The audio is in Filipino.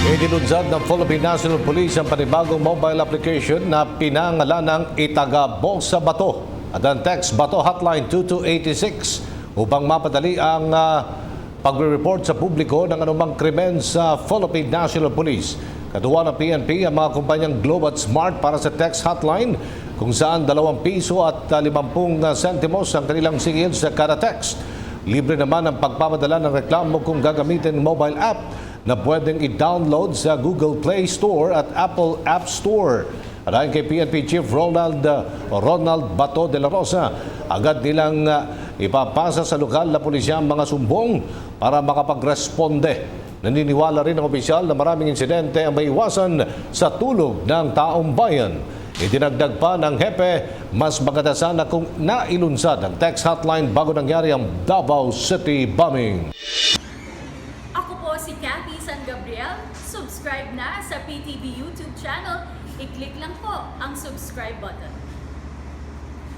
Inilunsad ng Philippine National Police ang panibagong mobile application na pinangalan ng Itaga Bolsa Bato at ang text Bato Hotline 2286 upang mapadali ang pagre-report sa publiko ng anumang krimen sa Philippine National Police. Katuwa ng PNP ang mga kumpanyang Globe at Smart para sa text hotline kung saan 2 piso at 50 sentimos ang kanilang singil sa kada text. Libre naman ang pagpapadala ng reklamo kung gagamitin ng mobile app na pwedeng i-download sa Google Play Store at Apple App Store. Ayon kay PNP Chief Ronald Bato de la Rosa, agad nilang ipapasa sa lokal na pulisya ang mga sumbong para makapagresponde. Naniniwala rin ang opisyal na maraming insidente ang maiwasan sa tulog ng taong bayan. Idinagdag pa ng hepe, mas maganda sana kung nailunsad ang text hotline bago nangyari ang Davao City bombing. Ako po si Cathy San Gabriel. Subscribe na sa PTV YouTube channel. I-click lang po ang subscribe button.